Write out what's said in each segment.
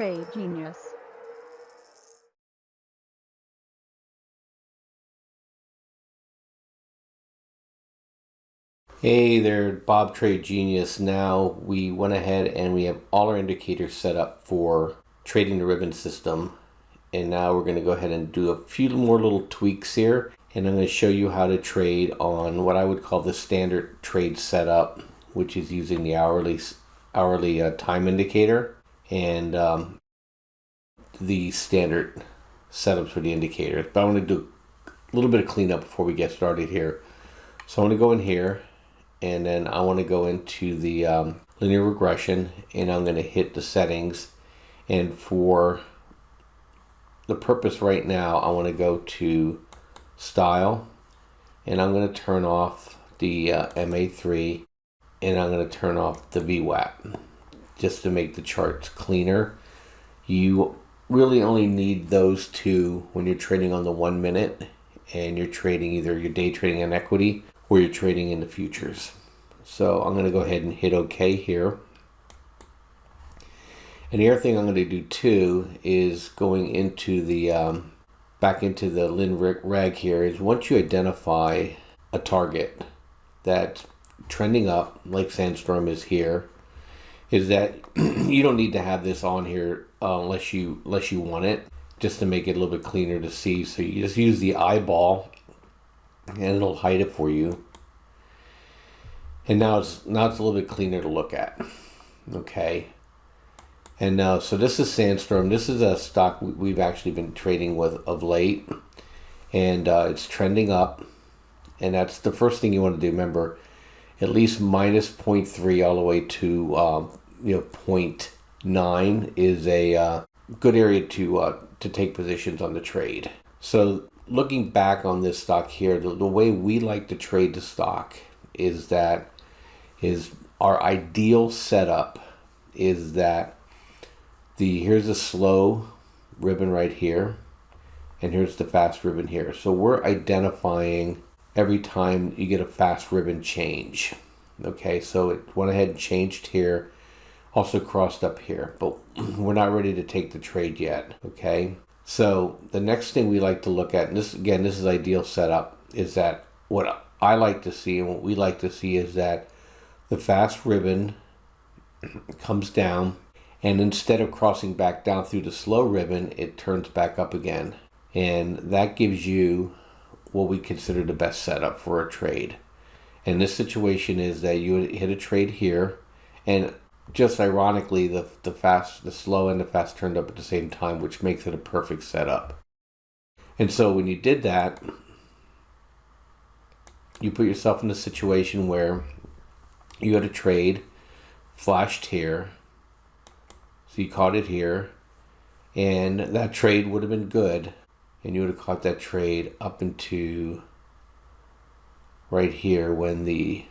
Trade Genius. Hey there, Bob Trade Genius. Now we went ahead and we have all our indicators set up for trading the ribbon system. And now we're going to go ahead and do a few more little tweaks here. And I'm going to show you how to trade on what I would call the standard trade setup, which is using the hourly time indicator and the standard setups for the indicators. But I want to do a little bit of cleanup before we get started here. So I want to go in here. And then I want to go into the linear regression, and I'm going to hit the settings. And for the purpose right now, I want to go to style, and I'm going to turn off the MA3, and I'm going to turn off the VWAP just to make the charts cleaner. You really only need those two when you're trading on the 1 minute and you're trading either your day trading in equity or you're trading in the futures. So I'm going to go ahead and hit OK here. And the other thing I'm going to do too is going into the back into the Lin Reg here is once you identify a target that's trending up, like Sandstorm is here, is that you don't need to have this on here unless you want it, just to make it a little bit cleaner to see. So you just use the eyeball and it'll hide it for you. And now it's a little bit cleaner to look at. Okay. And now, so this is Sandstorm. This is a stock we've actually been trading with of late. And it's trending up. And that's the first thing you want to do. Remember, at least minus 0.3 all the way to 0.9 is a good area to take positions on the trade. So looking back on this stock here, the way we like to trade the stock is our ideal setup is that here's a slow ribbon right here, and here's the fast ribbon here. So we're identifying every time you get a fast ribbon change. Okay, so it went ahead and changed here, also crossed up here, but we're not ready to take the trade yet. Okay, so the next thing we like to look at, and this is ideal setup, is that what I like to see and what we like to see is that the fast ribbon comes down, and instead of crossing back down through the slow ribbon, it turns back up again. And that gives you what we consider the best setup for a trade. And this situation is that you would hit a trade here, and just ironically, the slow and the fast turned up at the same time, which makes it a perfect setup. And so when you did that, you put yourself in a situation where you had a trade flashed here, so you caught it here, and that trade would have been good, and you would have caught that trade up into right here when the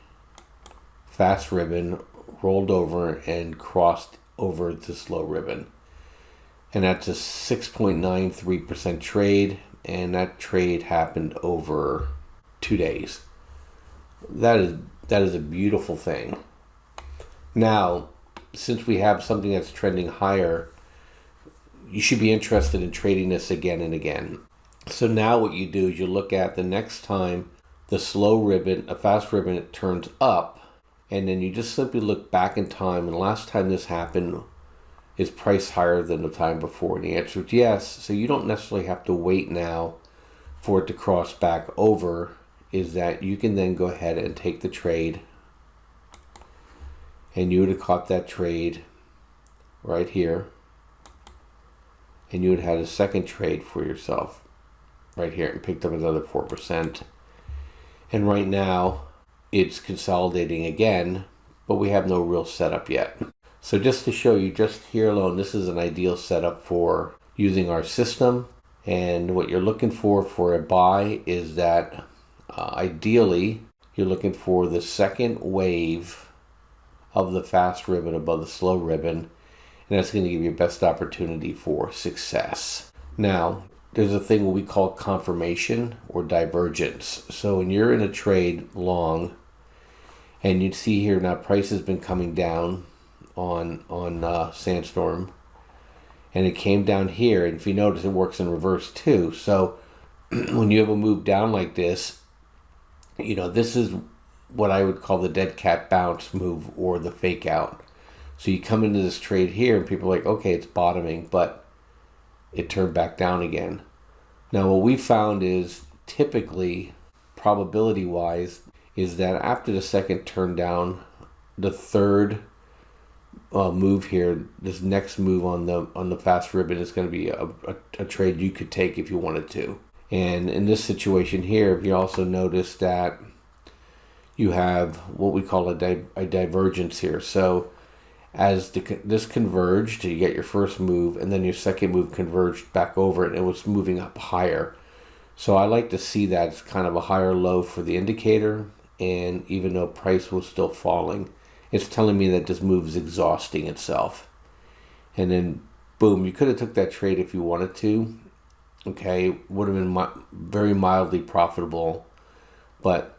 fast ribbon rolled over and crossed over the slow ribbon. And that's a 6.93% trade, and that trade happened over 2 days. That is a beautiful thing. Now, since we have something that's trending higher, you should be interested in trading this again and again. So now what you do is you look at the next time the fast ribbon, it turns up, and then you just simply look back in time, and the last time this happened is price higher than the time before, and the answer is yes. So you don't necessarily have to wait now for it to cross back over, is that you can then go ahead and take the trade, and you would have caught that trade right here, and you would have had a second trade for yourself right here and picked up another 4%. And right now it's consolidating again, but we have no real setup yet. So just to show you, just here alone, this is an ideal setup for using our system. And what you're looking for a buy is that ideally you're looking for the second wave of the fast ribbon above the slow ribbon, and that's going to give you best opportunity for success. Now, there's a thing we call confirmation or divergence. So when you're in a trade long, and you see here now price has been coming down on Sandstorm, and it came down here. And if you notice, it works in reverse too. So when you have a move down like this, this is what I would call the dead cat bounce move or the fake out. So you come into this trade here and people are like, okay, it's bottoming, but it turned back down again. Now what we found is typically, probability wise, is that after the second turn down, the third move here, this next move on the fast ribbon is going to be a trade you could take if you wanted to. And in this situation here, you also notice that you have what we call a divergence here. So as this converged, you get your first move, and then your second move converged back over it, and it was moving up higher. So I like to see that it's kind of a higher low for the indicator, and even though price was still falling, it's telling me that this move is exhausting itself. And then boom, you could have took that trade if you wanted to. Okay, would have been very mildly profitable, but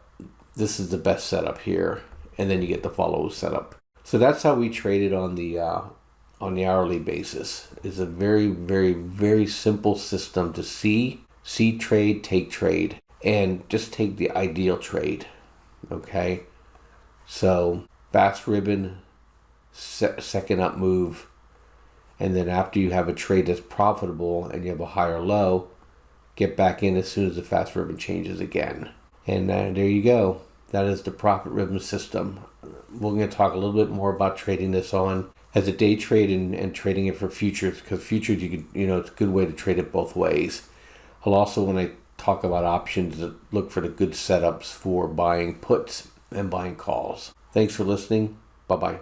this is the best setup here, and then you get the follow setup. So that's how we traded on the hourly basis. It's a very, very, very simple system to see trade, take trade, and just take the ideal trade. Okay, so fast ribbon, second up move. And then after you have a trade that's profitable and you have a higher low, get back in as soon as the fast ribbon changes again. And there you go. That is the profit ribbon system. We're going to talk a little bit more about trading this on as a day trade and trading it for futures, because futures, it's a good way to trade it both ways. I'll also, when I talk about options, look for the good setups for buying puts and buying calls. Thanks for listening. Bye-bye.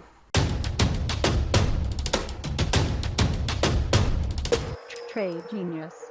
Trade Genius.